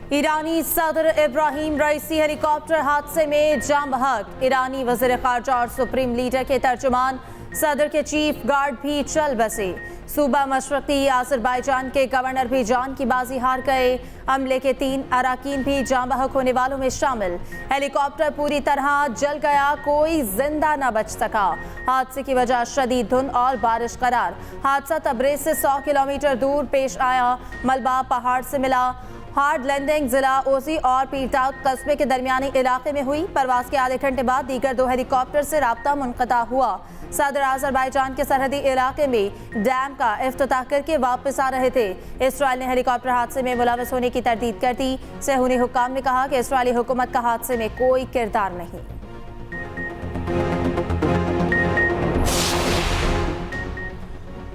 ईरानी सदर इब्राहिम रईसी हेलीकॉप्टर हादसे में जाम बहक। ईरानी वज़ीर ख़ारजा और सुप्रीम लीडर के तर्जुमान सदर के चीफ गार्ड भी चल बसे। सूबा मशरक़ी आज़रबाईजान के गवर्नर भी जान की बाजी हार गए। हमले के 3 अराकीन भी जाम बहक होने वालों में शामिल। हेलीकॉप्टर पूरी तरह जल गया, कोई जिंदा न बच सका। हादसे की वजह शदीद धुंध और बारिश करार। हादसा तबरेज़ से 100 किलोमीटर दूर पेश आया। मलबा पहाड़ से मिला। हार्ड लैंडिंग जिला ओजी और पीरटाउट कस्बे के दरमियानी इलाके में हुई। परवाज के आधे घंटे बाद दीगर 2 हेलीकॉप्टर से राब्ता मुनक़ता हुआ। सदर आज़रबाईजान के सरहदी इलाके में डैम का इफ्तिताह करके वापस आ रहे थे। इसराइल ने हेलीकॉप्टर हादसे में मुलविस होने की तरदीद कर दी। सेहूनी हुक्काम ने कहा कि इसराइली हुकूमत का हादसे में कोई किरदार नहीं।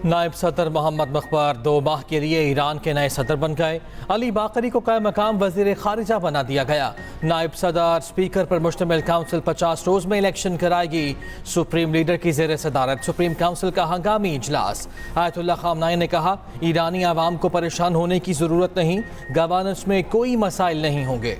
नायब सदर मोहम्मद मुख्तार 2 माह के लिए ईरान के नए सदर बन गए। अली बाकरी को क़ायम मकाम वज़ीर ख़ारिजा बना दिया गया। नायब सदर स्पीकर पर मुश्तमिल काउंसिल 50 रोज़ में इलेक्शन कराएगी। सुप्रीम लीडर की ज़ेर सदारत सुप्रीम काउंसिल का हंगामी इजलास। आयतुल्लाह ख़ामनाई ने कहा, ईरानी आवाम को परेशान होने की ज़रूरत नहीं, गवर्नेंस में कोई मसाइल नहीं होंगे।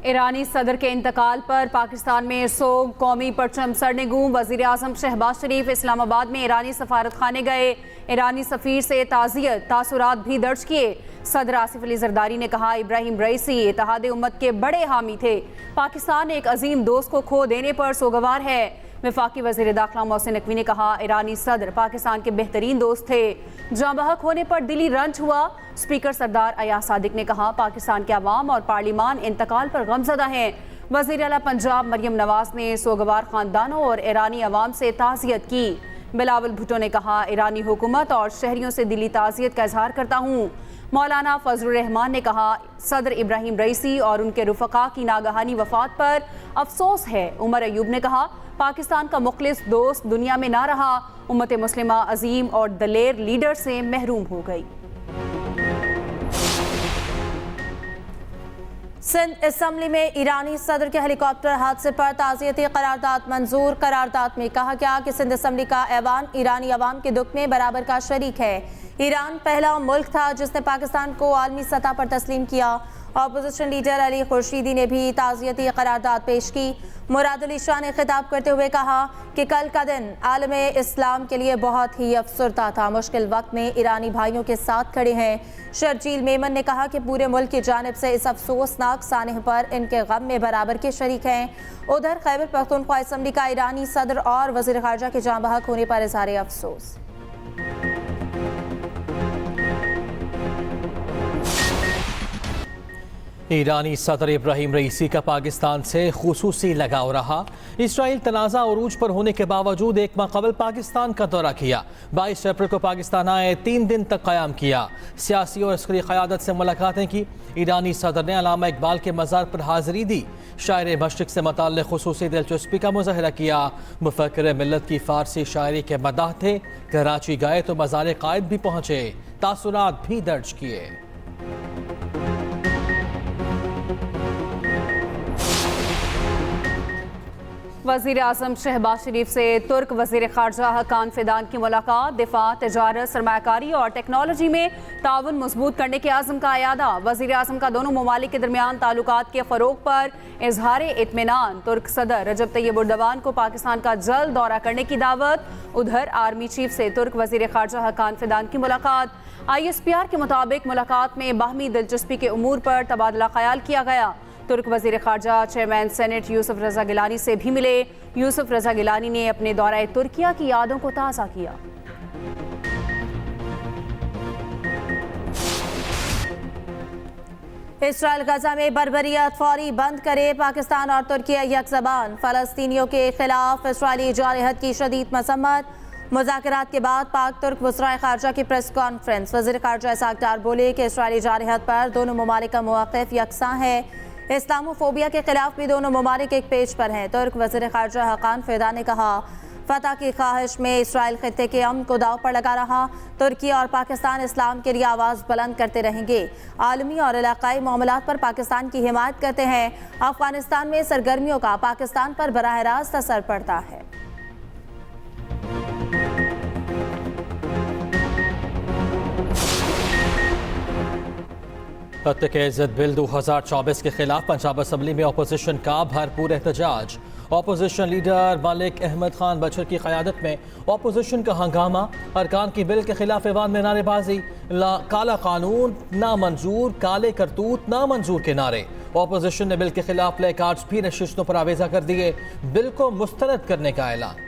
ईरानी सदर के इंतकाल पर पाकिस्तान में सोग, कौमी परचम सरनेगूं। वज़ीर आज़म शहबाज शरीफ इस्लामाबाद में ईरानी सफारत खाने गए। ईरानी सफ़ीर से ताज़ियत तासुरात भी दर्ज किए। सदर आसिफ अली जरदारी ने कहा, इब्राहिम रईसी इत्तेहाद उम्मत के बड़े हामी थे। पाकिस्तान एक अजीम दोस्त को खो देने पर सोगवार है। वफाकी वज़ीर दाखिला मोहसिन नकवी ने कहा, ईरानी सदर पाकिस्तान के बेहतरीन दोस्त थे। जाँ बहक होने पर दिली रंज हुआ। स्पीकर सरदार अयाज सादिक ने कहा, पाकिस्तान के अवाम और पार्लिमान इंतकाल पर गमज़दा हैं। वज़ीर आला पंजाब मरियम नवाज ने सोगवार ख़ानदानों और ईरानी अवाम से ताज़ियत की। बिलावल भुट्टो ने कहा, ईरानी हुकूमत और शहरियों से दिली ताज़ियत का इजहार करता हूँ। मौलाना फजलुर रहमान ने कहा, सदर इब्राहिम रईसी और उनके रुफ़क़ा की नागहानी वफ़ात पर अफसोस है। उमर अयूब ने कहा, पाकिस्तान का मुखलिस दोस्त दुनिया में ना रहा। उम्मत मुस्लिमा अजीम और दलेर लीडर से महरूम हो गई। सिंध असम्बली में ईरानी सदर के हेलीकॉप्टर हादसे पर ताज़ियती करारदाद मंजूर। करारदाद में कहा गया कि सिंध असम्बली का ऐवान ईरानी अवाम के दुख में बराबर का शरीक है। ईरान पहला मुल्क था जिसने पाकिस्तान को आलमी सतह पर तस्लीम किया। अपोजिशन लीडर अली खुर्शीदी ने भी ताज़ियती करारदाद पेश की। मुराद अली शाह ने खिताब करते हुए कहा कि कल का दिन आलमे इस्लाम के लिए बहुत ही अफसरदा था। मुश्किल वक्त में ईरानी भाइयों के साथ खड़े हैं। शर्जील मेमन ने कहा कि पूरे मुल्क की जानिब से इस अफसोसनाक सानह पर इनके गम में बराबर के शरीक हैं। उधर खैबर पख्तूनख्वा असम्बली का ईरानी सदर और वज़ीर ख़ारजा के जाँ बहक होने पर इज़हार अफसोस। ईरानी सदर इब्राहिम रईसी का पाकिस्तान से खुसूसी लगाव रहा। इसराइल तनाज़ा उरूज पर होने के बावजूद एक माह कबल पाकिस्तान का दौरा किया। 22 अप्रैल को पाकिस्तान आए, 3 दिन तक क़याम किया। सियासी और अस्करी क़यादत से मुलाकातें की। ईरानी सदर ने अल्लामा इकबाल के मज़ार पर हाज़िरी दी। शायर मशरिक़ से मुताल्लिक़ खुसूसी दिलचस्पी का मुज़ाहरा किया। मुफ़क्किर मिल्लत की फ़ारसी शायरी के मदाह थे। कराची गए तो मज़ार क़ायद भी पहुँचे, तासुरात भी दर्ज किए। वज़ीर आज़म शहबाज शरीफ से तुर्क वज़ीर ख़ारजा हकान फिदान की मुलाकात। दिफा, तिजारत, सरमायाकारी और टेक्नोलॉजी में ताउन मजबूत करने के आज़म का अयादा। वज़ीर आज़म का दोनों ममालिक के दरमियान ताल्लुकात के फ़रोग़ पर इजहार इत्मीनान। तुर्क सदर रजब तैयब एर्दोगान को पाकिस्तान का जल्द दौरा करने की दावत। उधर आर्मी चीफ से तुर्क वज़ीर ख़ारजा हकान फिदान की मुलाकात। ISPR के मुताबिक मुलाकात में बाहमी दिलचस्पी के उमूर पर तबादला ख्याल किया गया। तुर्क वज़ीर ख़ारजा चेयरमैन सेनेट यूसुफ रज़ा गिलानी से भी मिले। यूसुफ रज़ा गिलानी ने अपने दौरे तुर्किया की यादों को ताज़ा किया। इसराइल गजा में बर्बरियत फौरी बंद करे। पाकिस्तान और तुर्किया यकज़बान। फ़लस्तीनियों के खिलाफ इसराइली जारहत की शदीद मसम्मत। मुज़ाकरात के बाद पाक तुर्क वज़राए ख़ारजा की प्रेस कॉन्फ्रेंस। वज़ीर ख़ारजा इसहाक़ डार बोले कि इसराइली जारहत पर दोनों ममालिक का मौक़िफ़ यकसां है। इस्लामोफोबिया के खिलाफ भी दोनों ममालिक एक पेज पर हैं। तुर्क वज़ीर ख़ारजा हकान फिदा ने कहा, फतह की ख्वाहिश में इसराइल खित्ते के अमन को दाव पर लगा रहा। तुर्की और पाकिस्तान इस्लाम के लिए आवाज़ बुलंद करते रहेंगे। आलमी और इलाकाई मामलात पर पाकिस्तान की हिमायत करते हैं। अफगानिस्तान में सरगर्मियों का पाकिस्तान पर बराह रास्त असर पड़ता है। हत्या इज्जत बिल 2024 के खिलाफ पंजाब असम्बली में अपोजिशन का भरपूर एहतजाज। अपोजिशन लीडर मलिक अहमद खान बचर की क़यादत में अपोजिशन का हंगामा। अरकान की बिल के खिलाफ ऐवान में नारेबाजी। काला कानून नामंजूर, काले करतूत नामंजूर के नारे। अपोजिशन ने बिल के खिलाफ प्ले कार्ड्स भी नशिस्तों पर आवेजा कर दिए। बिल को मुस्तरद करने का ऐलान।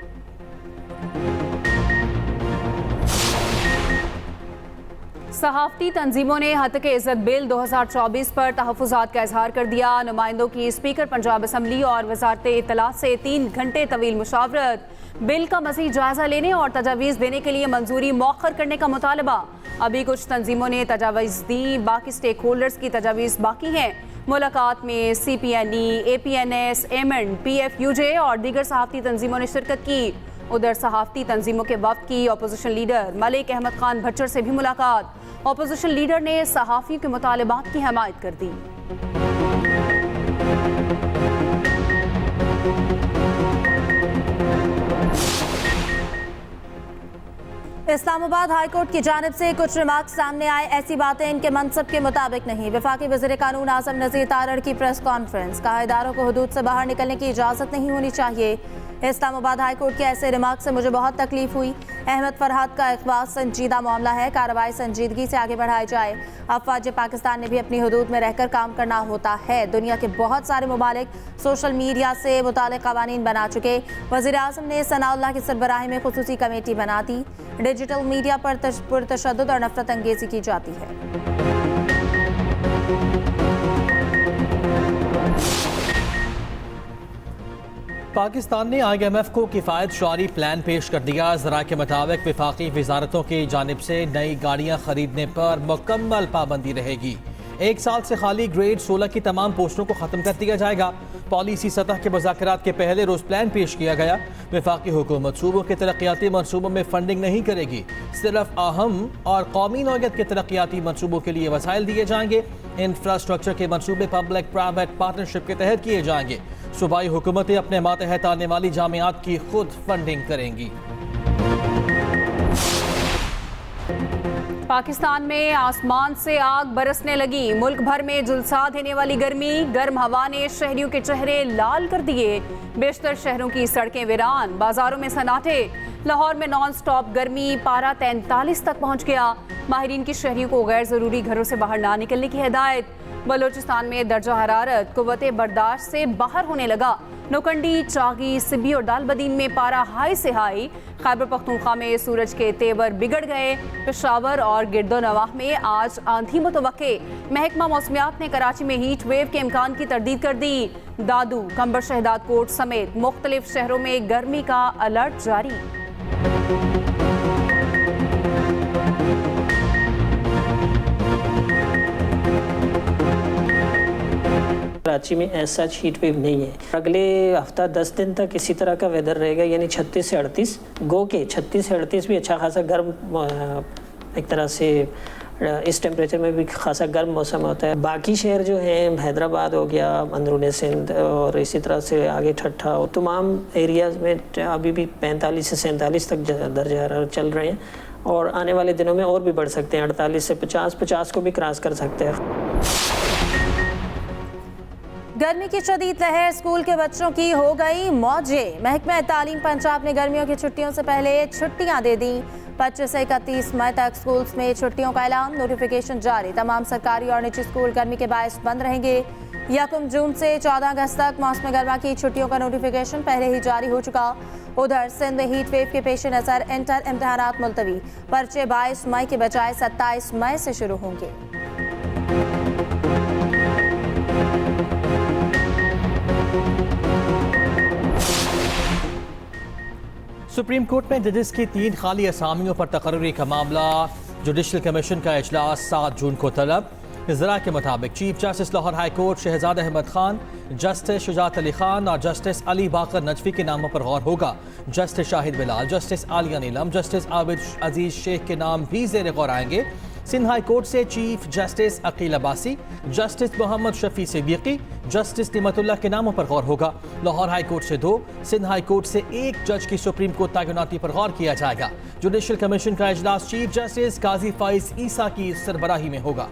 सहाफ़ती तंजीमों ने हत्क इज़्ज़त बिल 2024 पर तहफ़्फ़ुज़ात का इजहार कर दिया। नुमाइंदों की स्पीकर पंजाब असम्बली और वज़ारत इत्तलात से 3 घंटे तवील मुशावरत। बिल का मज़ीद जायज़ा लेने और तजावीज़ देने के लिए मंजूरी मौखर करने का मुतालबा। अभी कुछ तंजीमों ने तजावीज़ दी, बाकी स्टेक होल्डर्स की तजावीज़ बाकी हैं। मुलाकात में CPNE, APNS, एमएंड, PFUJ और दीगर सहाफ़ती तंजीमों ने शिरकत की। उधर सहाफ़ती तंजीमों के वफ़द की अपोजिशन लीडर मलिक अहमद खान भट्टर से भी मुलाकात। अपोजिशन लीडर ने सहाफ़ियों के मुतालबात की हमायत कर दी। इस्लामाबाद हाई कोर्ट की जानिब से कुछ रिमार्क्स सामने आए। ऐसी बातें इनके मनसब के मुताबिक नहीं। वफाकी वज़ीर कानून आज़म नज़ीर तारड़ की प्रेस कॉन्फ्रेंस। कहा, इदारों को हुदूद से बाहर निकलने की इजाज़त नहीं होनी चाहिए। इस्लामाबाद हाई कोर्ट के ऐसे रिमार्क से मुझे बहुत तकलीफ हुई। अहमद फरहाद का इक़बाल संजीदा मामला है, कार्रवाई संजीदगी से आगे बढ़ाई जाए। अफवाज पाकिस्तान ने भी अपनी हुदूद में रहकर काम करना होता है। दुनिया के बहुत सारे ममालिक सोशल मीडिया से मुतालिक क़वानीन बना चुके। वज़ीर आज़म ने सनाउल्लाह की सरबराही में खुसूसी कमेटी बना दी। डिजिटल मीडिया पर पुरतशद्दुद और नफरत अंगेज़ी की जाती है। पाकिस्तान ने IMF को किफ़ायत शुआरी प्लान पेश कर दिया। ज़रा के मुताबिक वफाकी वजारतों की जानिब से नई गाड़ियाँ खरीदने पर मुकम्मल पाबंदी रहेगी। 1 साल से खाली ग्रेड 16 की तमाम पोस्टों को ख़त्म कर दिया जाएगा। पॉलिसी सतह के मुज़ाकरात के पहले रोज़ प्लान पेश किया गया। वफाकी हुकूमत सूबों के तरक्याती मनसूबों में फंडिंग नहीं करेगी। सिर्फ अहम और कौमी नौयत के तरक्याती मनसूबों के लिए वसाइल दिए जाएंगे। इंफ्रास्ट्रक्चर के मनसूबे पब्लिक प्राइवेट पार्टनरशिप के तहत किए जाएंगे। सूबाई हुकूमतें अपने मातहत आने वाली जामियात की खुद फंडिंग करेंगी। पाकिस्तान में आसमान से आग बरसने लगी। मुल्क भर में झुलसा देने वाली गर्मी, गर्म हवा ने शहरियों के चेहरे लाल कर दिए। बेशतर शहरों की सड़कें वीरान, बाजारों में सन्नाटे। लाहौर में नॉन स्टॉप गर्मी, पारा 43 तक पहुंच गया। माहिरीन की शहरियों को गैर ज़रूरी घरों से बाहर ना निकलने की हिदायत। बलोचिस्तान में दर्जा हरारत कुव्वते बर्दाश्त से बाहर होने लगा। नौकंडी, चागी, सिब्बी और दालबदीन में पारा हाई से हाई। खैबर पख्तूनख्वा में सूरज के तेवर बिगड़ गए। पेशावर और गिरदोनवाह में आज आंधी मुतवक्के। महकमा मौसमियात ने कराची में हीट वेव के इम्कान की तरदीद कर दी। दादू, कंबर शहदाद कोट समेत मुख्तलिफ शहरों में गर्मी का अलर्ट जारी। कराची में ऐसा हीट वेव नहीं है। अगले हफ्ता 10 दिन तक इसी तरह का वेदर रहेगा, यानी 36 से 38। गो के 36 से 38 भी अच्छा खासा गर्म, एक तरह से इस टेम्परेचर में भी खासा गर्म मौसम होता है। बाकी शहर जो हैं, हैदराबाद हो गया, अंदरूनी सिंध और इसी तरह से आगे ठट्ठा और तमाम एरियाज़ में अभी भी 45 से 47 तक दर्जा हरारत चल रहे हैं और आने वाले दिनों में और भी बढ़ सकते हैं। 48 से 50 को भी क्रॉस कर सकते हैं। गर्मी की शदीद लहर, स्कूल के बच्चों की हो गई मौजें। महकमा तालीम पंजाब ने गर्मियों की छुट्टियों से पहले छुट्टियां दे दी। 25 से 31 मई तक स्कूल्स में छुट्टियों का ऐलान, नोटिफिकेशन जारी। तमाम सरकारी और निजी स्कूल गर्मी के बायस बंद रहेंगे। 1 जून से 14 अगस्त तक मौसम गर्मा की छुट्टियों का नोटिफिकेशन पहले ही जारी हो चुका। उधर सिंध में हीट वेव के पेश नज़र इंटर इम्तहानात मुलतवी। पर्चे 22 मई के बजाय 27 मई से शुरू होंगे। सुप्रीम कोर्ट में जजेस की 3 खाली असामियों पर तकर्री का मामला। जुडिशल कमीशन का इजलास 7 जून को तलब। ज़रा के मुताबिक chief justice Lahore high court Shahzad Ahmad Khan, justice Shujaat Ali Khan और जस्टिस अली बाकर नजफी के नामों पर गौर होगा। Justice Shahid Bilal, justice Aliya Neelam, justice Abid Aziz Sheikh के नाम भी ज़ेर गौर आएंगे। सिंध हाई कोर्ट से chief justice Aqeel Abbasi, justice Mohammad Shafi Siddiqui, justice Nimatullah के नामों पर गौर होगा। लाहौर हाई कोर्ट से 2, सिंध हाई कोर्ट से 1 जज की सुप्रीम कोर्ट तैनाती पर गौर किया जाएगा। जुडिशल कमीशन का इजलास चीफ जस्टिस काजी फाइज ईसा की सरबराही में होगा।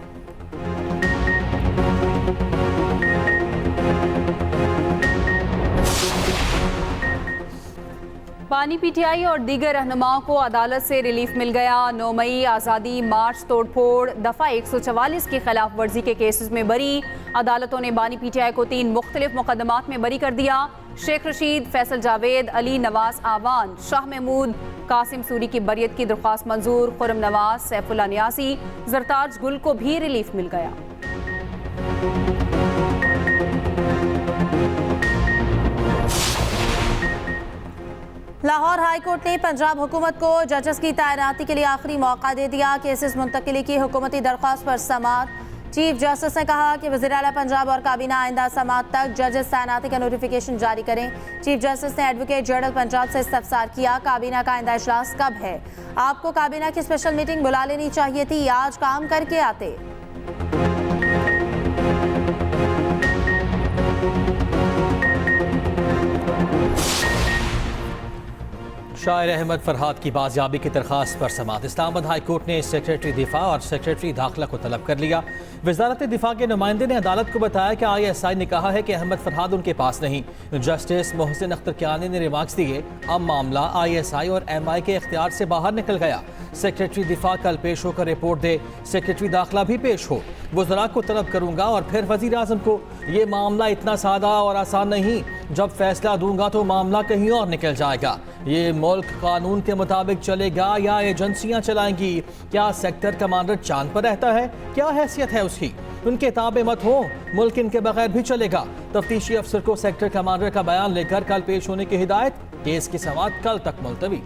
बानी पीटीआई और दीगर रहनुमाओं को अदालत से रिलीफ मिल गया। 9 मई आज़ादी मार्च तोड़फोड़ दफ़ा 144 की खिलाफ वर्जी के केसेस में बरी। अदालतों ने बानी पीटीआई को 3 मुख्तलिफ मुकदमात में बरी कर दिया। शेख रशीद, फैसल जावेद, अली नवाज आवान, शाह महमूद, कासिम सूरी की बरियत की दरख्वास्त मंजूर। खुरम नवाज, सैफुल्ला नियासी, जरताज गुल को भी रिलीफ मिल गया। लाहौर हाई कोर्ट ने पंजाब हुकूमत को जजेस की तैनाती के लिए आखिरी मौका दे दिया। केसेस मुंतकिली की हुकूमती दरख्वास्त पर समाअत। चीफ जस्टिस ने कहा कि वज़ीर आला पंजाब और काबीना आइंदा समाअत तक जजेस तैनाती का नोटिफिकेशन जारी करें। चीफ जस्टिस ने एडवोकेट जनरल पंजाब से इस्तफसार किया, काबीना का आइंदा इजलास कब है? आपको काबीना की स्पेशल मीटिंग बुला लेनी चाहिए थी, आज काम करके आते। शायर अहमद फरहाद की बाजियाबी की दरख्वास्त पर समाअत। इस्लामाबाद हाई कोर्ट ने सेक्रेटरी दिफा और सेक्रेटरी दाखिला को तलब कर लिया। वजारत दिफा के नुमाइंदे ने अदालत को बताया कि ISI ने कहा है कि अहमद फरहाद उनके पास नहीं। जस्टिस मोहसिन अख्तर कियानी ने रिमार्क्स दिए, अब मामला ISI और MI के इख्तियार से बाहर निकल गया। सेक्रेटरी दिफा कल पेश होकर रिपोर्ट दे, सेक्रेटरी दाखिला भी पेश हो। वज़रा को तलब करूंगा और फिर वज़ीर आज़म को। ये मामला इतना सादा और आसान नहीं, जब फैसला दूंगा तो मामला कहीं और निकल जाएगा। ये मुल्क कानून के मुताबिक चलेगा या एजेंसियां चलाएंगी? क्या सेक्टर कमांडर चांद पर रहता है? क्या हैसियत है उसकी? उनके ताबे मत हो, मुल्क इनके बगैर भी चलेगा। तफ्तीशी अफसर को सेक्टर कमांडर का बयान लेकर कल पेश होने की हिदायत। केस की समाअत कल तक मुलतवी।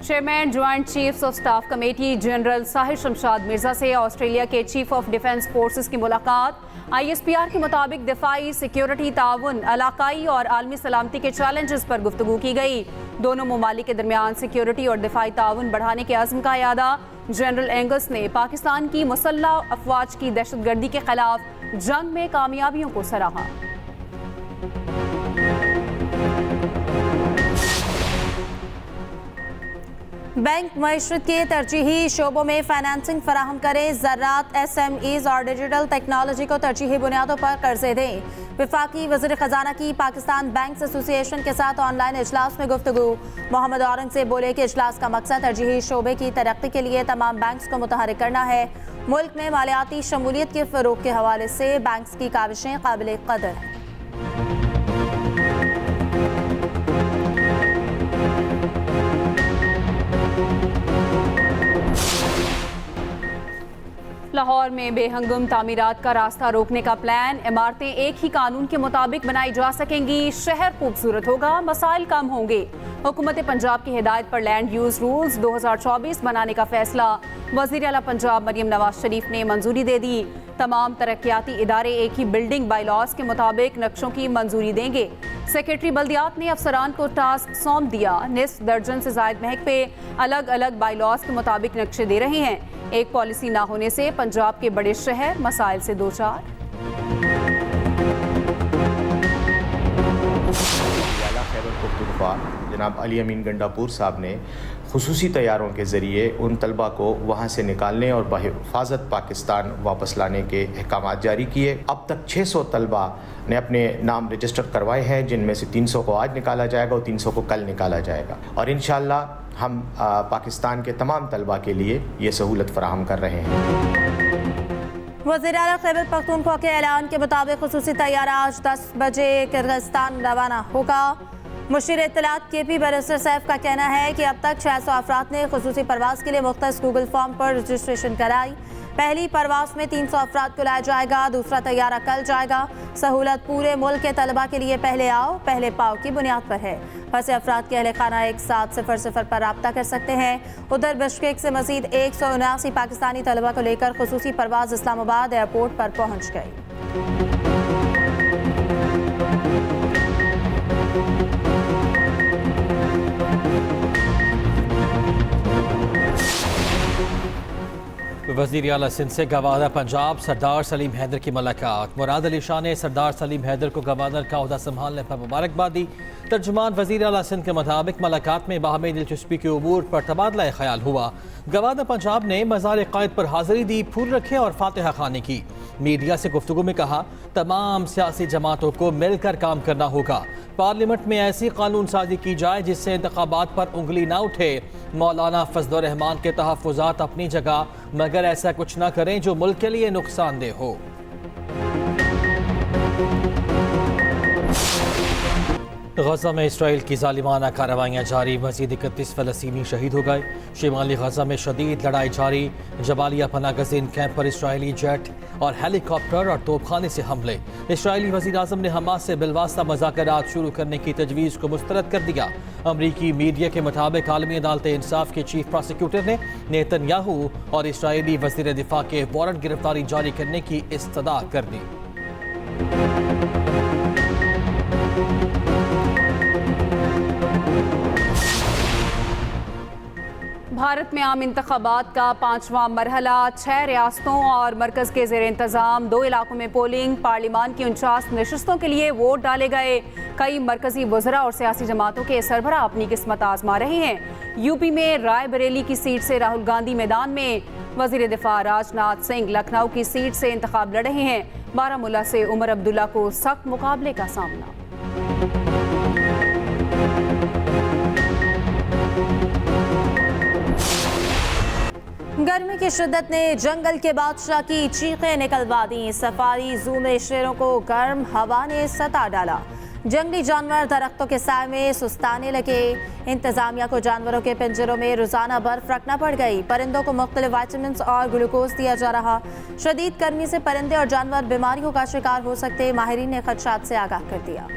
Chairman joint chiefs of staff committee general Sahir Shamshad Mirza से ऑस्ट्रेलिया के चीफ ऑफ डिफेंस फोर्सेस की मुलाकात। ISPR के मुताबिक दिफाई, सिक्योरिटी ताउन, इलाकाई और आलमी सलामती के चैलेंजेस पर गुफ्तगू की गई। दोनों ममालिक के दरमियान सिक्योरिटी और दिफाई ताउन बढ़ाने के अज़्म का यादा। जनरल एंगस ने पाकिस्तान की मुसल्लह अफवाज की दहशतगर्दी के खिलाफ जंग में कामयाबियों को सराहा। बैंक मईशत के तरजीही शोबों में फाइनेंसिंग फराहम करें। ज़राअत, SMEs और डिजिटल टेक्नोलॉजी को तरजीही बुनियादों पर कर्जे दें। वफाकी वज़ीर ख़जाना की पाकिस्तान बैंक्स एसोसिएशन के साथ ऑनलाइन इजलास में गुफ्तगू। मोहम्मद औरंगज़ेब बोले कि इजलास का मकसद तरजीही शोबे की तरक्की के लिए तमाम बैंक्स को मुतहरिक करना है। मुल्क में मालियाती शमूलियत के फ़रोग़ के हवाले से बैंक्स की काविशें काबिल कदर हैं। लाहौर में बेहंगम तामीरात का रास्ता रोकने का प्लान। इमारतें एक ही कानून के मुताबिक बनाई जा सकेंगी। शहर खूबसूरत होगा, मसाइल कम होंगे। हुकूमत पंजाब की हिदायत पर लैंड यूज रूल्स 2024 बनाने का फैसला। वज़ीर आला पंजाब मरियम नवाज शरीफ ने मंजूरी दे दी। तमाम तरक्याती इदारे एक ही बिल्डिंग बाईलॉज के मुताबिक नक्शों की मंजूरी देंगे। सेक्रेटरी बल्दियात ने अफसरान को टास्क सौंप दिया। निस्फ दर्जन से जायद महक पे अलग अलग बाईलॉज के मुताबिक नक्शे दे रहे हैं। एक पॉलिसी ना होने से पंजाब के बड़े शहर मसाइल से दो चार। जनाब अली अमीन गंडापुर साहब ने खुसूसी तैयारों के ज़रिए उन तलबा को वहाँ से निकालने और बहिफाजत पाकिस्तान वापस लाने के अहकाम जारी किए। अब तक 600 तलबा ने अपने नाम रजिस्टर करवाए हैं, जिनमें से 300 को आज निकाला जाएगा और 300 को कल निकाला जाएगा। और इंशाअल्लाह हम पाकिस्तान के तमाम तलबा के लिए ये सहूलत फराहम कर रहे हैं। वज़ीर आला खैबर पख्तूनख्वा के ऐलान के मुताबिक खुसूसी तैयारा आज 10 बजे किर्गिस्तान रवाना होगा। मुशीर इत्तलात KP बैरिस्टर सैफ का कहना है कि अब तक 600 अफराद ने खुसूसी परवाज़ के लिए मुख्तस गूगल फॉर्म पर रजिस्ट्रेशन कराई। पहली परवाज़ में 300 अफराद को लाया जाएगा, दूसरा तैयारा कल जाएगा। सहूलत पूरे मुल्क के तलबा के लिए पहले आओ पहले पाओ की बुनियाद पर है। फंसे अफराद के अहले खाना 1700 पर रब्ता कर सकते हैं। उधर बिश्केक से मजीद 179 पाकिस्तानी तलबा को लेकर खुसूसी परवाज़ इस्लामाबाद एयरपोर्ट पर पहुँच गई। वज़ीर आला सिंध से गवर्नर पंजाब सरदार सलीम हैदर की मुलाकात। मुराद अली शाह ने सरदार सलीम हैदर को गवर्नर का ओहदा संभालने पर मुबारकबाद दी। तर्जुमान वज़ीर आला सिंध के मुताबिक मुलाकात में बाहमी दिलचस्पी के उमूर पर तबादला ख्याल हुआ। गवर्नर पंजाब ने मज़ार क़ायद पर हाज़िरी दी, फूल रखे और फातिहा खानी की। मीडिया से गुफ्तगू में कहा, तमाम सियासी जमातों को मिलकर काम करना होगा। पार्लियामेंट में ऐसी कानून साजी की जाए जिससे इंतखाबात पर उंगली ना उठे। मौलाना फजलुर रहमान के तहफ़्फ़ुज़ात अपनी जगह, मगर ऐसा कुछ ना करें जो मुल्क के लिए नुकसानदेह हो। गजा में इसराइल की जालिमाना कार्रवाइयाँ जारी, मज़ीद 31 फ़लस्तीनी शहीद हो गए। शिमाली गजा में शदीद लड़ाई जारी, जबालिया पनाह गज़ीन कैंप पर इसराइली जेट और हेलीकॉप्टर और तोपखाने से हमले। इसराइली वज़ीर आज़म ने हमास से बिलवास्ता मुज़ाकरात शुरू करने की तजवीज़ को मुस्तरद कर दिया। अमरीकी मीडिया के मुताबिक आलमी अदालत इंसाफ के चीफ प्रोसिक्यूटर ने नेतन्याहू और इसराइली वज़ीर दिफा के वारंट गिरफ्तारी जारी करने की इस्तदा कर दी। भारत में आम इंतखाबात का 5वां मरहला, 6 रियासतों और मरकज़ के ज़ेर इंतज़ाम 2 इलाकों में पोलिंग। पार्लियामान की 49 नशस्तों के लिए वोट डाले गए। कई मरकज़ी वज़रा और सियासी जमातों के सरबरा अपनी किस्मत आजमा रहे हैं। यूपी में रायबरेली की सीट से राहुल गांधी मैदान में, वज़ीर दिफा राजनाथ सिंह लखनऊ की सीट से इंतखाब लड़ रहे हैं। बारामूला से उमर अब्दुल्ला को सख्त मुकाबले का सामना। गर्मी की शिद्दत ने जंगल के बादशाह की चीखें निकलवा दी। सफारी जू में शेरों को गर्म हवा ने सता डाला। जंगली जानवर दरख्तों के साए में सुस्ताने लगे। इंतजामिया को जानवरों के पिंजरों में रोजाना बर्फ रखना पड़ गई। परिंदों को मुख्तलिफ विटामिन और ग्लूकोज दिया जा रहा। शदीद गर्मी से परिंदे और जानवर बीमारियों का शिकार हो सकते, माहिरीन ने खदशात से आगाह कर दिया।